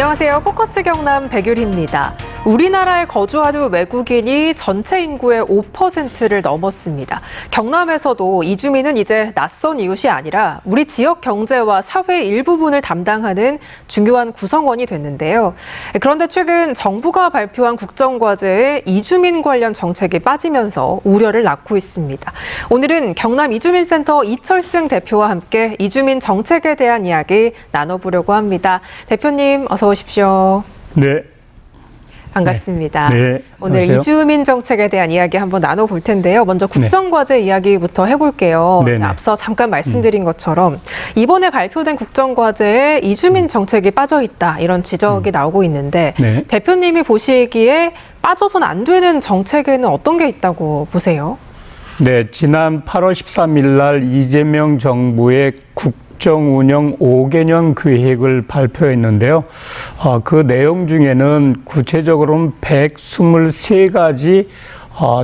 안녕하세요. 포커스 경남 백유리입니다. 우리나라에 거주하는 외국인이 전체 인구의 5%를 넘었습니다. 경남에서도 이주민은 이제 낯선 이웃이 아니라 우리 지역 경제와 사회 일부분을 담당하는 중요한 구성원이 됐는데요. 그런데 최근 정부가 발표한 국정과제에 이주민 관련 정책이 빠지면서 우려를 낳고 있습니다. 오늘은 경남 이주민센터 이철승 대표와 함께 이주민 정책에 대한 이야기 나눠보려고 합니다. 대표님 어서 오십시오. 네. 반갑습니다. 네. 오늘 안녕하세요. 이주민 정책에 대한 이야기 한번 나눠볼 텐데요. 먼저 국정과제 이야기부터 해볼게요. 앞서 잠깐 말씀드린 것처럼 이번에 발표된 국정과제에 이주민 정책이 빠져있다 이런 지적이 나오고 있는데 대표님이 보시기에 빠져선 안 되는 정책에는 어떤 게 있다고 보세요? 네, 지난 8월 13일 날 이재명 정부의 국정운영 5개년 계획을 발표했는데요. 그 내용 중에는 구체적으로는 123가지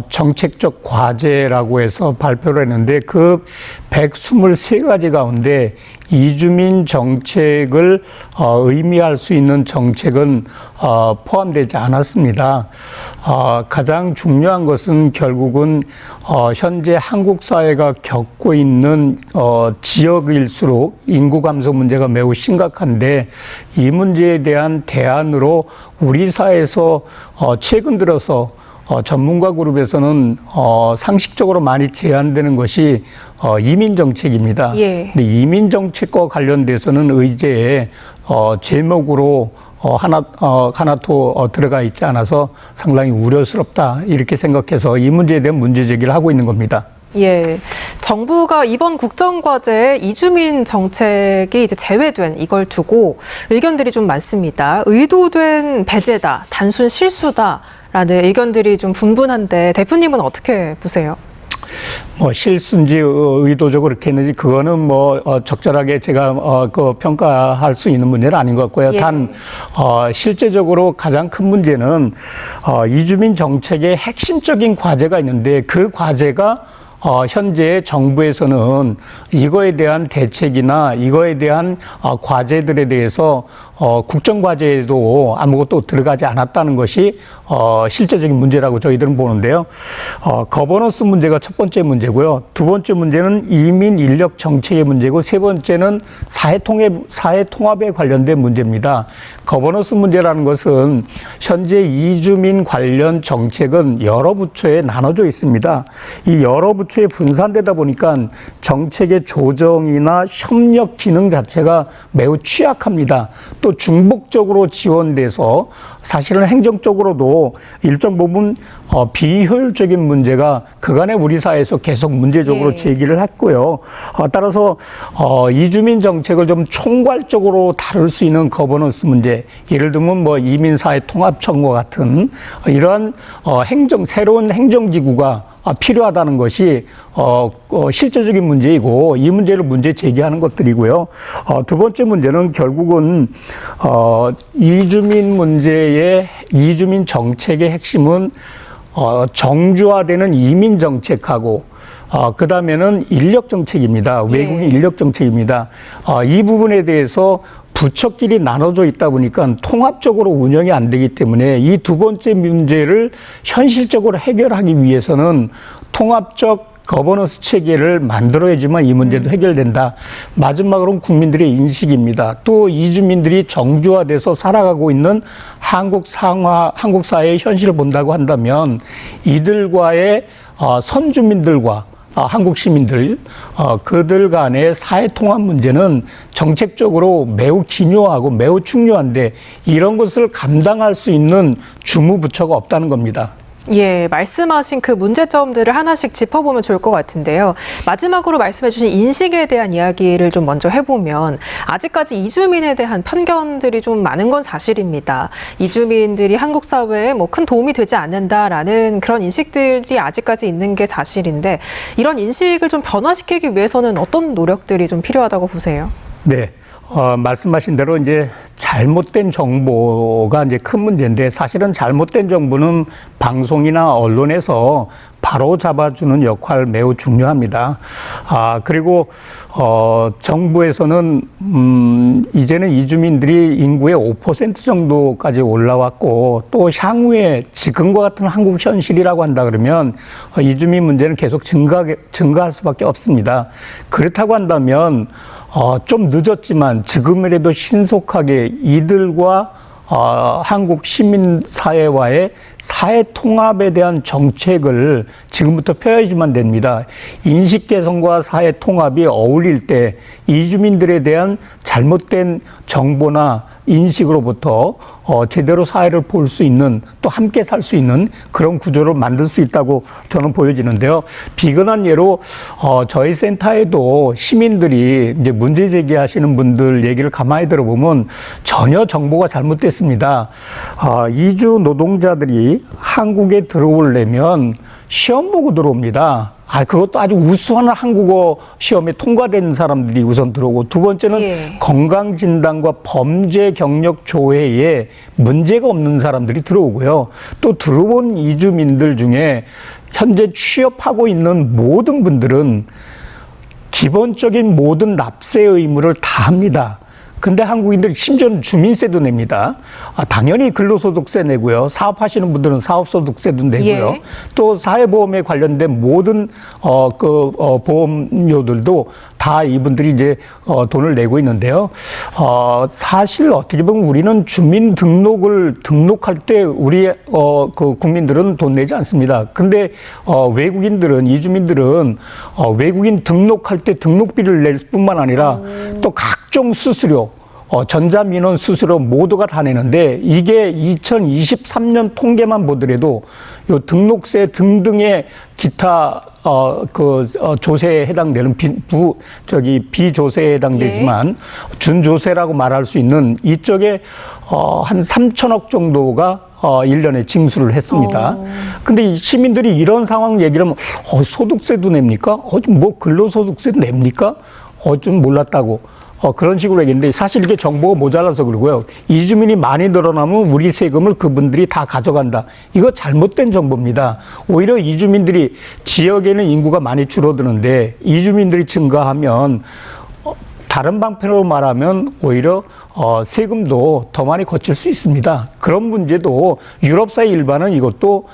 정책적 과제라고 해서 발표를 했는데 그 123가지 가운데 이주민 정책을 의미할 수 있는 정책은 포함되지 않았습니다. 가장 중요한 것은 결국은 현재 한국 사회가 겪고 있는 지역일수록 인구 감소 문제가 매우 심각한데 이 문제에 대한 대안으로 우리 사회에서 최근 들어서 전문가 그룹에서는 상식적으로 많이 제안되는 것이 이민 정책입니다. 근데 이민 정책과 관련돼서는 의제에 제목으로 하나도 들어가 있지 않아서 상당히 우려스럽다 이렇게 생각해서 이 문제에 대한 문제 제기를 하고 있는 겁니다. 예, 정부가 이번 국정과제에 이주민 정책이 이제 제외된 이걸 두고 의견들이 좀 많습니다. 의도된 배제다, 단순 실수다라는 의견들이 좀 분분한데 대표님은 어떻게 보세요? 실수인지 의도적으로 그렇게 했는지 그거는 적절하게 제가 평가할 수 있는 문제는 아닌 것 같고요. 단 실제적으로 가장 큰 문제는 이주민 정책의 핵심적인 과제가 있는데 그 과제가 현재 정부에서는 이거에 대한 대책이나 이거에 대한 과제들에 대해서 국정과제에도 아무것도 들어가지 않았다는 것이 실제적인 문제라고 저희들은 보는데요. 거버넌스 문제가 첫 번째 문제고요. 두 번째 문제는 이민 인력 정책의 문제고 세 번째는 사회 통합에 관련된 문제입니다. 거버넌스 문제라는 것은 현재 이주민 관련 정책은 여러 부처에 나눠져 있습니다. 이 여러 부처에 분산되다 보니까 정책의 조정이나 협력 기능 자체가 매우 취약합니다. 또 중복적으로 지원돼서 사실은 행정적으로도 일정 부분 비효율적인 문제가 그간의 우리 사회에서 계속 문제적으로 제기를 했고요. 따라서 이주민 정책을 좀 총괄적으로 다룰 수 있는 거버넌스 문제, 예를 들면 이민사회통합청과 같은 이러한 새로운 행정기구가 필요하다는 것이 실제적인 문제이고 이 문제를 문제 제기하는 것들이고요. 두 번째 문제는 결국은 이주민 문제의 이주민 정책의 핵심은 정주화되는 이민 정책하고 그 다음에는 인력 정책입니다. 외국인 인력 정책입니다. 이 부분에 대해서 부처끼리 나눠져 있다 보니까 통합적으로 운영이 안 되기 때문에 이 두 번째 문제를 현실적으로 해결하기 위해서는 통합적 거버넌스 체계를 만들어야지만 이 문제도 해결된다. 마지막으로는 국민들의 인식입니다. 또 이주민들이 정주화돼서 살아가고 있는 한국 사회의 현실을 본다고 한다면 이들과의 선주민들과 한국 시민들, 그들 간의 사회 통합 문제는 정책적으로 매우 기묘하고 매우 중요한데 이런 것을 감당할 수 있는 주무부처가 없다는 겁니다. 예, 말씀하신 그 문제점들을 하나씩 짚어보면 좋을 것 같은데요. 마지막으로 말씀해 주신 인식에 대한 이야기를 좀 먼저 해보면 아직까지 이주민에 대한 편견들이 좀 많은 건 사실입니다. 이주민들이 한국 사회에 큰 도움이 되지 않는다라는 그런 인식들이 아직까지 있는 게 사실인데 이런 인식을 좀 변화시키기 위해서는 어떤 노력들이 좀 필요하다고 보세요? 네. 말씀하신 대로 이제 잘못된 정보가 이제 큰 문제인데 사실은 잘못된 정보는 방송이나 언론에서 바로 잡아주는 역할 매우 중요합니다. 그리고 정부에서는 이제는 이주민들이 인구의 5% 정도까지 올라왔고, 또 향후에 지금과 같은 한국 현실이라고 한다 그러면 이주민 문제는 계속 증가할 수밖에 없습니다. 그렇다고 한다면 좀 늦었지만 지금이라도 신속하게 이들과 한국 시민사회와의 사회 통합에 대한 정책을 지금부터 펴야지만 됩니다. 인식 개선과 사회 통합이 어울릴 때 이주민들에 대한 잘못된 정보나 인식으로부터 제대로 사회를 볼 수 있는, 또 함께 살 수 있는 그런 구조를 만들 수 있다고 저는 보여지는데요. 비근한 예로 저희 센터에도 시민들이 이제 문제 제기하시는 분들 얘기를 가만히 들어보면 전혀 정보가 잘못됐습니다. 이주 노동자들이 한국에 들어오려면 시험 보고 들어옵니다. 그것도 아주 우수한 한국어 시험에 통과된 사람들이 우선 들어오고, 두 번째는 건강진단과 범죄 경력 조회에 문제가 없는 사람들이 들어오고요. 또 들어온 이주민들 중에 현재 취업하고 있는 모든 분들은 기본적인 모든 납세 의무를 다 합니다. 근데 한국인들이 심지어는 주민세도 냅니다. 당연히 근로소득세 내고요. 사업하시는 분들은 사업소득세도 내고요. 또 사회보험에 관련된 모든 보험료들도 다 이분들이 이제 돈을 내고 있는데요. 사실 어떻게 보면 우리는 주민 등록을 등록할 때 우리 국민들은 돈 내지 않습니다. 근데 외국인들은, 이주민들은 외국인 등록할 때 등록비를 낼 뿐만 아니라 또 각종 수수료, 전자민원 수수료 모두가 다 내는데, 이게 2023년 통계만 보더라도 요 등록세 등등의 기타 조세에 해당되는 비조세에 해당되지만 준조세라고 말할 수 있는 이쪽에 한 3천억 정도가 1년에 징수를 했습니다. 근데 이 시민들이 이런 상황 얘기를 하면 소득세도 냅니까? 뭐 근로소득세도 냅니까? 좀 몰랐다고. 그런 식으로 얘기했는데, 사실 이게 정보가 모자라서 그러고요. 이주민이 많이 늘어나면 우리 세금을 그분들이 다 가져간다. 이거 잘못된 정보입니다. 오히려 이주민들이, 지역에는 인구가 많이 줄어드는데 이주민들이 증가하면 다른 방편으로 말하면 오히려 세금도 더 많이 거칠 수 있습니다. 그런 문제도 유럽사회 일반은 이것도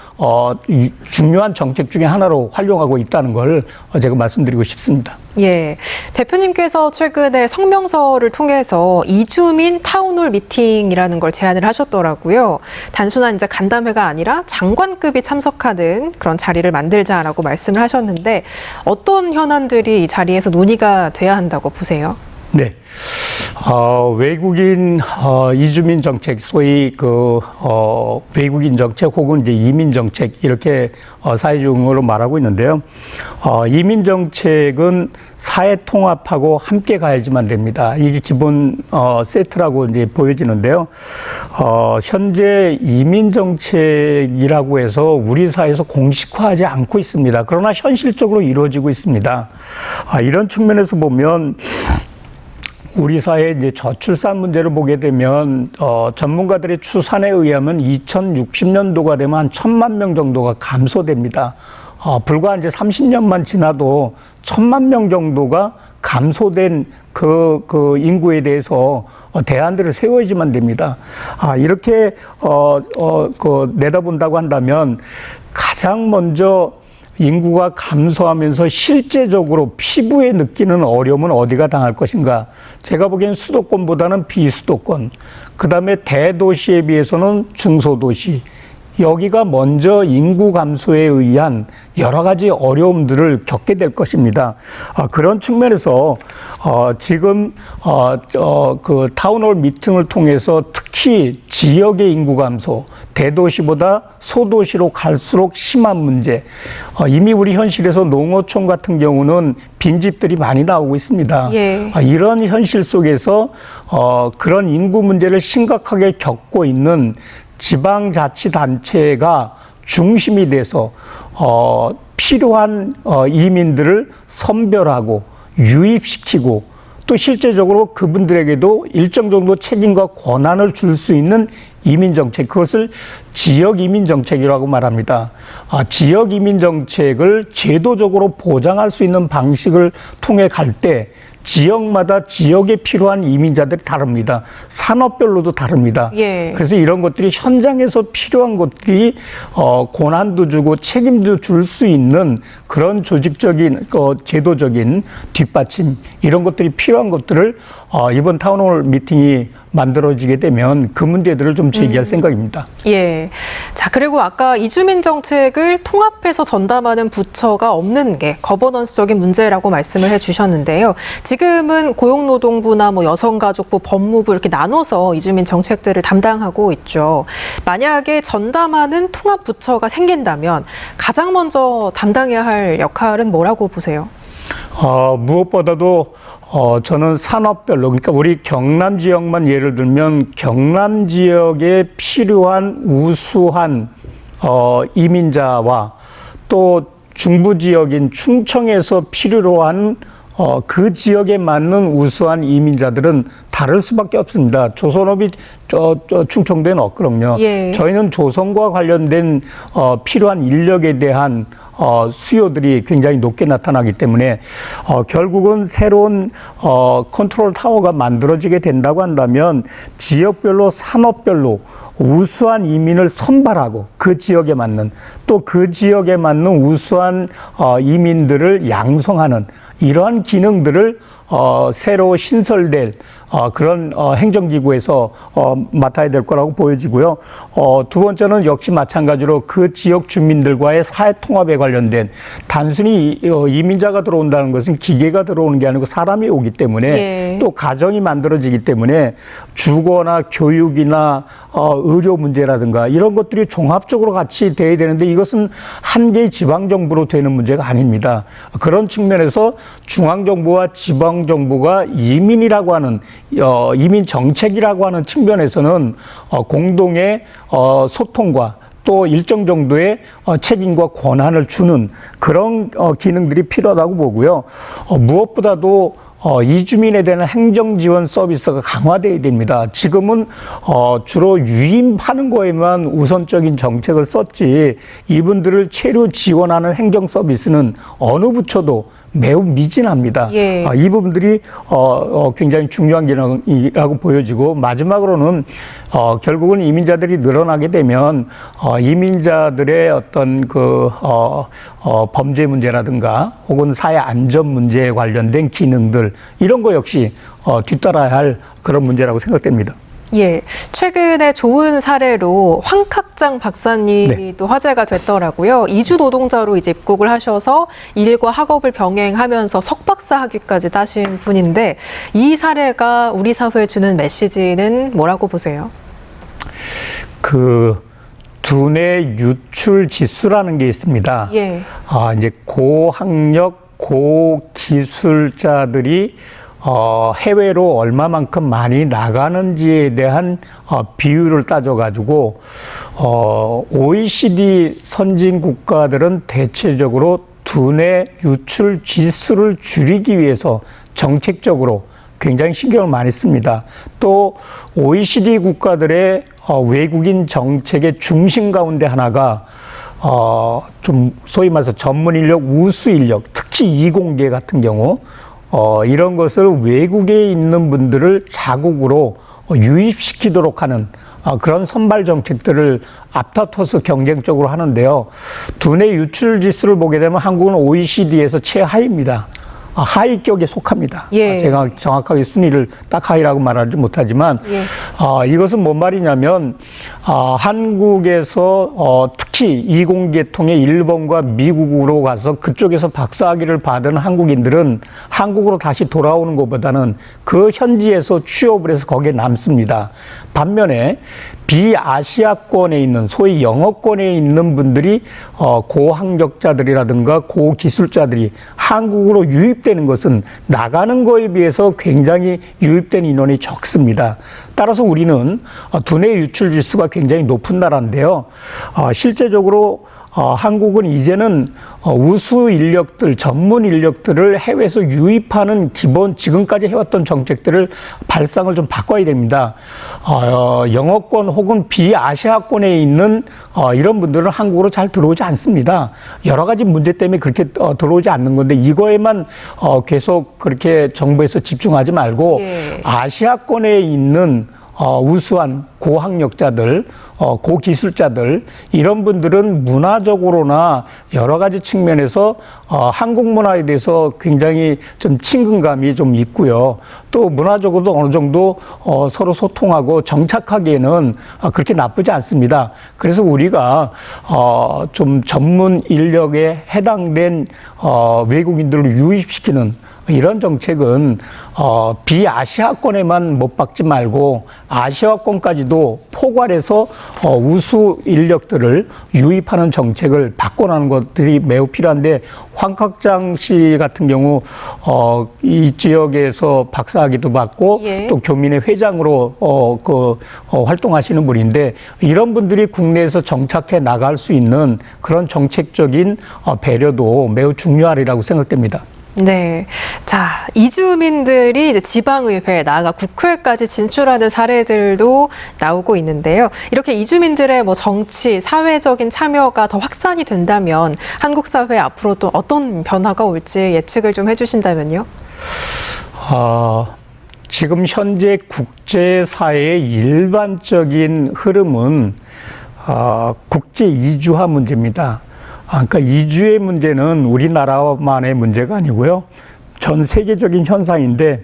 중요한 정책 중에 하나로 활용하고 있다는 걸 제가 말씀드리고 싶습니다. 예, 대표님께서 최근에 성명서를 통해서 이주민 타운홀 미팅이라는 걸 제안을 하셨더라고요. 단순한 이제 간담회가 아니라 장관급이 참석하는 그런 자리를 만들자라고 말씀을 하셨는데, 어떤 현안들이 이 자리에서 논의가 돼야 한다고 보세요? 네. 외국인 이주민 정책, 소위 외국인 정책 혹은 이제 이민 정책, 이렇게 사회적으로 말하고 있는데요. 이민 정책은 사회 통합하고 함께 가야지만 됩니다. 이게 기본 세트라고 이제 보여지는데요. 현재 이민 정책이라고 해서 우리 사회에서 공식화하지 않고 있습니다. 그러나 현실적으로 이루어지고 있습니다. 이런 측면에서 보면 우리 사회의 이제 저출산 문제를 보게 되면 전문가들의 추산에 의하면 2060년도가 되면 한 1,000만 명 정도가 감소됩니다. 불과 이제 30년만 지나도 1,000만 명 정도가 감소된 그 인구에 대해서 대안들을 세워야지만 됩니다. 이렇게 내다본다고 한다면 가장 먼저 인구가 감소하면서 실제적으로 피부에 느끼는 어려움은 어디가 당할 것인가? 제가 보기엔 수도권보다는 비수도권, 그 다음에 대도시에 비해서는 중소도시, 여기가 먼저 인구 감소에 의한 여러 가지 어려움들을 겪게 될 것입니다. 그런 측면에서 지금 그 타운홀 미팅을 통해서 특히 지역의 인구 감소, 대도시보다 소도시로 갈수록 심한 문제, 이미 우리 현실에서 농어촌 같은 경우는 빈집들이 많이 나오고 있습니다. 이런 현실 속에서 그런 인구 문제를 심각하게 겪고 있는 지방자치단체가 중심이 돼서 필요한 이민들을 선별하고 유입시키고, 또 실제적으로 그분들에게도 일정 정도 책임과 권한을 줄 수 있는 이민 정책, 그것을 지역 이민 정책이라고 말합니다. 지역 이민 정책을 제도적으로 보장할 수 있는 방식을 통해 갈 때 지역마다 지역에 필요한 이민자들이 다릅니다. 산업별로도 다릅니다. 예. 그래서 이런 것들이 현장에서 필요한 것들이 권한도 주고 책임도 줄 수 있는 그런 조직적인 제도적인 뒷받침 이런 것들이 필요한 것들을 이번 타운홀 미팅이 만들어지게 되면 그 문제들을 좀 제기할 생각입니다. 예. 자, 그리고 아까 이주민 정책을 통합해서 전담하는 부처가 없는 게 거버넌스적인 문제라고 말씀을 해주셨는데요. 지금은 고용노동부나 뭐 여성가족부, 법무부 이렇게 나눠서 이주민 정책들을 담당하고 있죠. 만약에 전담하는 통합 부처가 생긴다면 가장 먼저 담당해야 할 역할은 뭐라고 보세요? 무엇보다도 저는 산업별로, 그러니까 우리 경남 지역만 예를 들면 경남 지역에 필요한 우수한 이민자와 또 중부 지역인 충청에서 필요로 한 그 지역에 맞는 우수한 이민자들은 다를 수밖에 없습니다. 조선업이 충청도에는 없거든요. 예. 저희는 조선과 관련된 필요한 인력에 대한 수요들이 굉장히 높게 나타나기 때문에 결국은 새로운 컨트롤 타워가 만들어지게 된다고 한다면 지역별로 산업별로 우수한 이민을 선발하고 그 지역에 맞는 또 그 지역에 맞는 우수한 이민들을 양성하는 이러한 기능들을 새로 신설될 그런 행정기구에서 맡아야 될 거라고 보여지고요. 두 번째는 역시 마찬가지로 그 지역 주민들과의 사회통합에 관련된 단순히 이민자가 들어온다는 것은 기계가 들어오는 게 아니고 사람이 오기 때문에 예. 또 가정이 만들어지기 때문에 주거나 교육이나 의료 문제라든가 이런 것들이 종합적으로 같이 돼야 되는데 이것은 한 개의 지방정부로 되는 문제가 아닙니다. 그런 측면에서 중앙정부와 지방정부가 이민이라고 하는 이민 정책이라고 하는 측면에서는 공동의 소통과 또 일정 정도의 책임과 권한을 주는 그런 기능들이 필요하다고 보고요. 무엇보다도 이주민에 대한 행정지원 서비스가 강화되어야 됩니다. 지금은 주로 유임하는 거에만 우선적인 정책을 썼지 이분들을 체류 지원하는 행정 서비스는 어느 부처도 매우 미진합니다. 예. 이 부분들이 굉장히 중요한 기능이라고 보여지고 마지막으로는 결국은 이민자들이 늘어나게 되면 이민자들의 어떤 그 범죄 문제라든가 혹은 사회 안전 문제에 관련된 기능들 이런 거 역시 뒤따라야 할 그런 문제라고 생각됩니다. 예, 최근에 좋은 사례로 황학장 박사님이 또 화제가 됐더라고요. 이주 노동자로 이제 입국을 하셔서 일과 학업을 병행하면서 석박사 학위까지 따신 분인데 이 사례가 우리 사회에 주는 메시지는 뭐라고 보세요? 그 두뇌 유출 지수라는 게 있습니다. 예. 이제 고학력, 고기술자들이 해외로 얼마만큼 많이 나가는지에 대한 비율을 따져가지고 OECD 선진 국가들은 대체적으로 두뇌 유출 지수를 줄이기 위해서 정책적으로 굉장히 신경을 많이 씁니다. 또 OECD 국가들의 외국인 정책의 중심 가운데 하나가 좀 소위 말해서 전문 인력, 우수 인력, 특히 이공계 같은 경우 이런 것을 외국에 있는 분들을 자국으로 유입시키도록 하는 그런 선발 정책들을 앞다퉈서 경쟁적으로 하는데요. 두뇌 유출 지수를 보게 되면 한국은 OECD에서 최하위입니다. 하위격에 속합니다. 예. 제가 정확하게 순위를 딱 하위라고 말하지 못하지만 예. 이것은 뭔 말이냐면 한국에서 특히 이공계통의 일본과 미국으로 가서 그쪽에서 박사학위를 받은 한국인들은 한국으로 다시 돌아오는 것보다는 그 현지에서 취업을 해서 거기에 남습니다. 반면에 비아시아권에 있는 소위 영어권에 있는 분들이 고학력자들이라든가 고기술자들이 한국으로 유입되는 것은 나가는 거에 비해서 굉장히 유입된 인원이 적습니다. 따라서 우리는 두뇌 유출 지수가 굉장히 높은 나라인데요. 실제적으로 한국은 이제는 우수 인력들, 전문 인력들을 해외에서 유입하는 기본 지금까지 해왔던 정책들을 발상을 좀 바꿔야 됩니다. 영어권 혹은 비아시아권에 있는 이런 분들은 한국으로 잘 들어오지 않습니다. 여러 가지 문제 때문에 그렇게 들어오지 않는 건데 이거에만 계속 그렇게 정부에서 집중하지 말고 예. 아시아권에 있는 우수한 고학력자들, 고기술자들 이런 분들은 문화적으로나 여러 가지 측면에서 한국 문화에 대해서 굉장히 좀 친근감이 좀 있고요. 또 문화적으로도 어느 정도 서로 소통하고 정착하기에는 그렇게 나쁘지 않습니다. 그래서 우리가 좀 전문 인력에 해당된 외국인들을 유입시키는 이런 정책은 비아시아권에만 못 박지 말고 아시아권까지도 포괄해서 우수 인력들을 유입하는 정책을 바꿔나가는 것들이 매우 필요한데 황학장 씨 같은 경우 이 지역에서 박사학위도 받고 예. 또 교민회 회장으로 활동하시는 분인데 이런 분들이 국내에서 정착해 나갈 수 있는 그런 정책적인 배려도 매우 중요하리라고 생각됩니다. 네. 자, 이주민들이 이제 지방의회, 나아가 국회까지 진출하는 사례들도 나오고 있는데요. 이렇게 이주민들의 뭐 정치, 사회적인 참여가 더 확산이 된다면 한국 사회 앞으로 또 어떤 변화가 올지 예측을 좀 해주신다면요? 지금 현재 국제사회의 일반적인 흐름은 국제 이주화 문제입니다. 그러니까 이주의 문제는 우리나라만의 문제가 아니고요. 전 세계적인 현상인데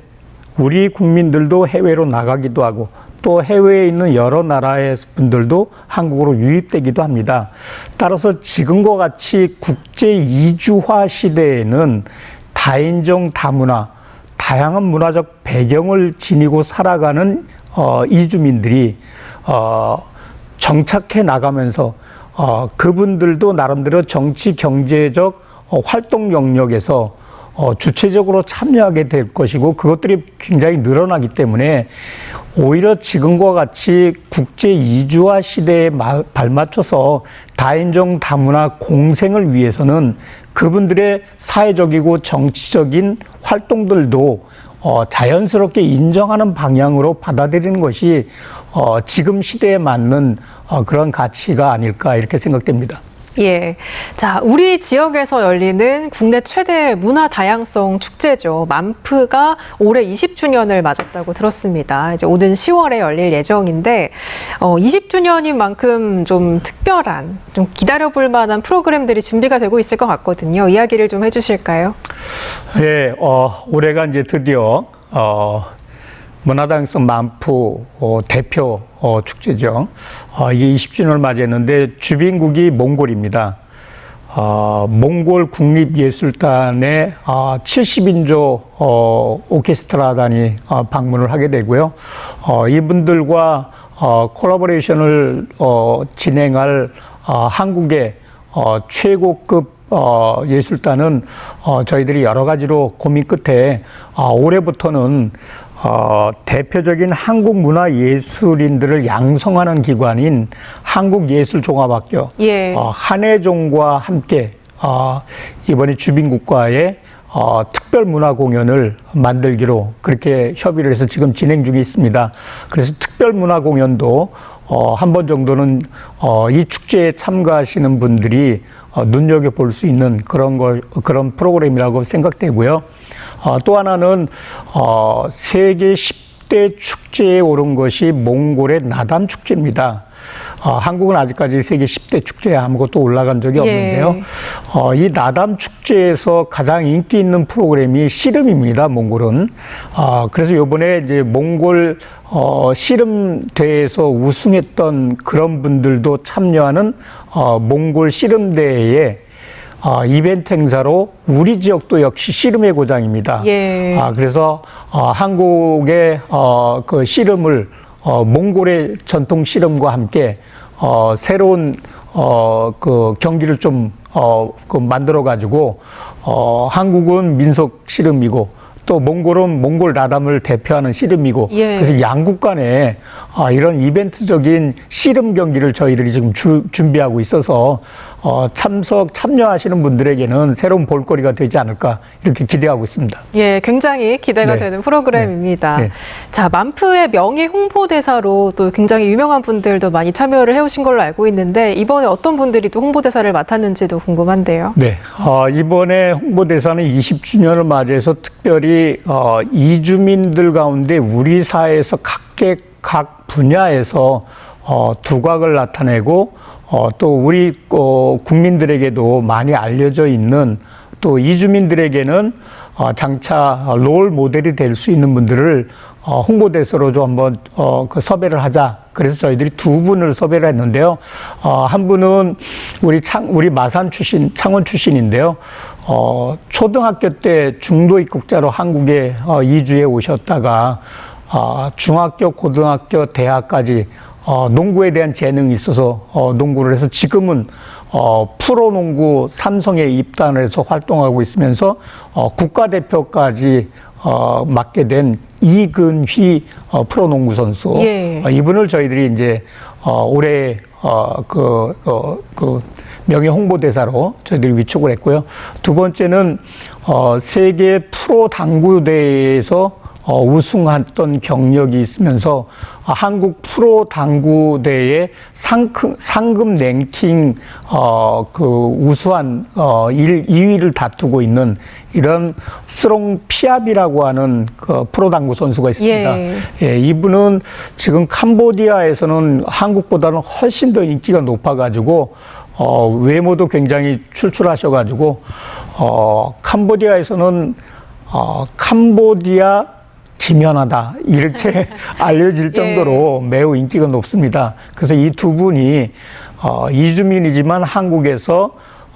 우리 국민들도 해외로 나가기도 하고 또 해외에 있는 여러 나라의 분들도 한국으로 유입되기도 합니다. 따라서 지금과 같이 국제 이주화 시대에는 다인종 다문화, 다양한 문화적 배경을 지니고 살아가는 이주민들이 정착해 나가면서 그분들도 나름대로 정치 경제적 활동 영역에서 주체적으로 참여하게 될 것이고 그것들이 굉장히 늘어나기 때문에 오히려 지금과 같이 국제 이주화 시대에 발맞춰서 다인종 다문화 공생을 위해서는 그분들의 사회적이고 정치적인 활동들도 자연스럽게 인정하는 방향으로 받아들이는 것이 지금 시대에 맞는 그런 가치가 아닐까 이렇게 생각됩니다. 예. 자, 우리 지역에서 열리는 국내 최대 문화 다양성 축제죠. 만프가 올해 20주년을 맞았다고 들었습니다. 이제 오는 10월에 열릴 예정인데, 20주년인 만큼 좀 특별한, 좀 기다려볼 만한 프로그램들이 준비가 되고 있을 것 같거든요. 이야기를 좀 해주실까요? 예, 올해가 이제 드디어, 문화다양성 만프 대표 축제죠. 이게 20주년을 맞이했는데 주빈국이 몽골입니다. 몽골 국립예술단의 70인조 오케스트라단이 방문을 하게 되고요. 이분들과 콜라보레이션을 진행할 한국의 최고급 예술단은 저희들이 여러 가지로 고민 끝에 올해부터는 대표적인 한국 문화 예술인들을 양성하는 기관인 한국예술종합학교 예. 한예종과 함께 이번에 주빈국과의 특별 문화 공연을 만들기로 그렇게 협의를 해서 지금 진행 중에 있습니다. 그래서 특별 문화 공연도 한 번 정도는 이 축제에 참가하시는 분들이 눈여겨볼 수 있는 그런 프로그램이라고 생각되고요. 또 하나는 세계 10대 축제에 오른 것이 몽골의 나담 축제입니다. 한국은 아직까지 세계 10대 축제에 아무것도 올라간 적이 없는데요. 이 나담 축제에서 가장 인기 있는 프로그램이 씨름입니다. 몽골은. 그래서 이번에 이제 몽골 씨름 대회에서 우승했던 그런 분들도 참여하는 몽골 씨름 대회에 이벤트 행사로 우리 지역도 역시 씨름의 고장입니다. 예. 그래서 한국의 그 씨름을 몽골의 전통 씨름과 함께 새로운 그 경기를 좀 만들어 가지고 한국은 민속 씨름이고 또 몽골은 몽골 나담을 대표하는 씨름이고 예. 그래서 양국 간에 이런 이벤트적인 씨름 경기를 저희들이 지금 준비하고 있어서 참여하시는 분들에게는 새로운 볼거리가 되지 않을까 이렇게 기대하고 있습니다. 예, 굉장히 기대가 되는 프로그램입니다. 네. 자, 만프의 명예 홍보대사로 또 굉장히 유명한 분들도 많이 참여를 해오신 걸로 알고 있는데 이번에 어떤 분들이 또 홍보대사를 맡았는지도 궁금한데요. 네, 이번에 홍보대사는 20주년을 맞이해서 특별히 이주민들 가운데 우리 사회에서 각 분야에서 두각을 나타내고 또 우리 국민들에게도 많이 알려져 있는 또 이주민들에게는 장차 롤 모델이 될 수 있는 분들을 홍보대사로 좀 한번 섭외를 하자. 그래서 저희들이 두 분을 섭외를 했는데요. 한 분은 우리 마산 출신, 창원 출신인데요. 초등학교 때 중도 입국자로 한국에 이주해 오셨다가 중학교, 고등학교, 대학까지 농구에 대한 재능이 있어서 농구를 해서 지금은 프로농구 삼성에 입단을 해서 활동하고 있으면서 국가대표까지 맡게 된 이근휘 프로농구 선수. 예. 이분을 저희들이 이제 올해 명예 홍보대사로 저희들이 위촉을 했고요. 두 번째는 세계 프로 당구대회에서 우승했던 경력이 있으면서 한국 프로 당구대회 상금 랭킹 우수한 2위를 다투고 있는 이런 스롱 피압이라고 하는 프로 당구 선수가 있습니다. 예, 이분은 지금 캄보디아에서는 한국보다는 훨씬 더 인기가 높아가지고 외모도 굉장히 출출하셔가지고 캄보디아에서는 캄보디아 김연아다 이렇게 알려질 정도로 매우 인기가 높습니다. 그래서 이 두 분이 이주민이지만 한국에서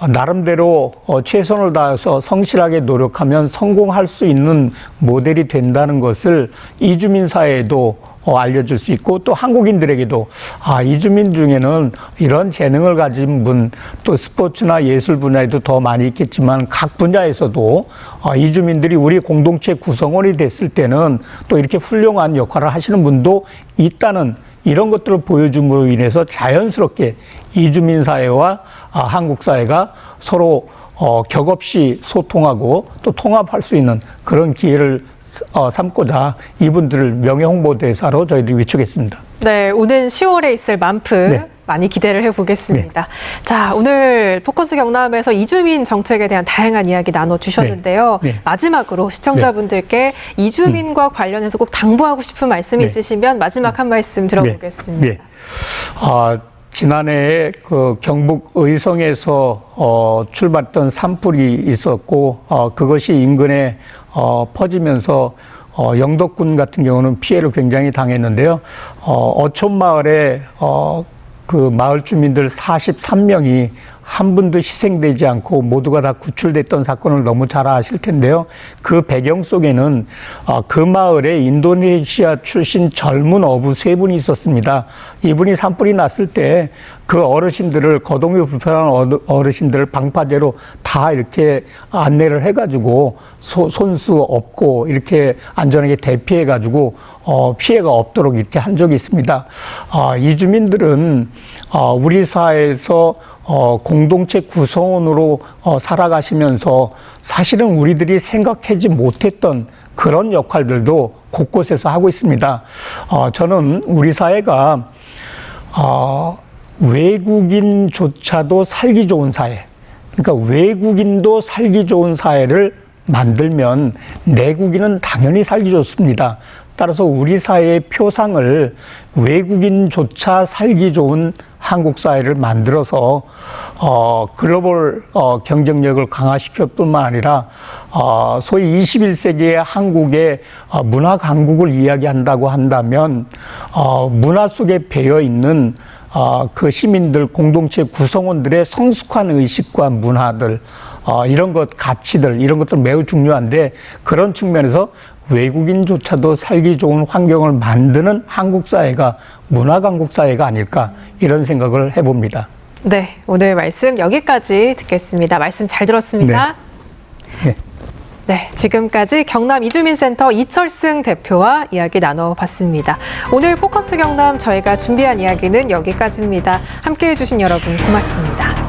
나름대로 최선을 다해서 성실하게 노력하면 성공할 수 있는 모델이 된다는 것을 이주민 사회에도 알려줄 수 있고 또 한국인들에게도 이주민 중에는 이런 재능을 가진 분 또 스포츠나 예술 분야에도 더 많이 있겠지만 각 분야에서도 이주민들이 우리 공동체 구성원이 됐을 때는 또 이렇게 훌륭한 역할을 하시는 분도 있다는 이런 것들을 보여줌으로 인해서 자연스럽게 이주민 사회와 한국 사회가 서로 격없이 소통하고 또 통합할 수 있는 그런 기회를 삼고자 이분들을 명예홍보대사로 저희들이 위촉했습니다. 네, 오는 10월에 있을 만프 네. 많이 기대를 해보겠습니다. 자, 오늘 포커스 경남에서 이주민 정책에 대한 다양한 이야기 나눠주셨는데요. 네. 마지막으로 시청자분들께 이주민과 관련해서 꼭 당부하고 싶은 말씀이 있으시면 마지막 한 말씀 들어보겠습니다. 네. 지난해에 경북 의성에서 출발했던 산불이 있었고 그것이 인근에 퍼지면서 영덕군 같은 경우는 피해를 굉장히 당했는데요. 어촌마을에 그 마을 주민들 43명이 한 분도 희생되지 않고 모두가 다 구출됐던 사건을 너무 잘 아실 텐데요. 그 배경 속에는 그 마을에 인도네시아 출신 젊은 어부 세 분이 있었습니다. 이분이 산불이 났을 때 그 어르신들을 거동이 불편한 어르신들을 방파제로 다 이렇게 안내를 해가지고 손수 없고 이렇게 안전하게 대피해가지고 피해가 없도록 이렇게 한 적이 있습니다. 이주민들은 우리 사회에서 공동체 구성원으로 살아가시면서 사실은 우리들이 생각하지 못했던 그런 역할들도 곳곳에서 하고 있습니다. 저는 우리 사회가 외국인조차도 살기 좋은 사회, 그러니까 외국인도 살기 좋은 사회를 만들면 내국인은 당연히 살기 좋습니다. 따라서 우리 사회의 표상을 외국인조차 살기 좋은 한국 사회를 만들어서 글로벌 경쟁력을 강화시킬 뿐만 아니라 소위 21세기의 한국의 문화 강국을 이야기한다고 한다면 문화 속에 배어 있는 그 시민들 공동체 구성원들의 성숙한 의식과 문화들 이런 것 가치들 이런 것들 매우 중요한데 그런 측면에서 외국인조차도 살기 좋은 환경을 만드는 한국 사회가 문화 강국 사회가 아닐까 이런 생각을 해봅니다. 네, 오늘 말씀 여기까지 듣겠습니다. 말씀 잘 들었습니다. 네. 네, 지금까지 경남 이주민센터 이철승 대표와 이야기 나눠봤습니다. 오늘 포커스 경남 저희가 준비한 이야기는 여기까지입니다. 함께해 주신 여러분 고맙습니다.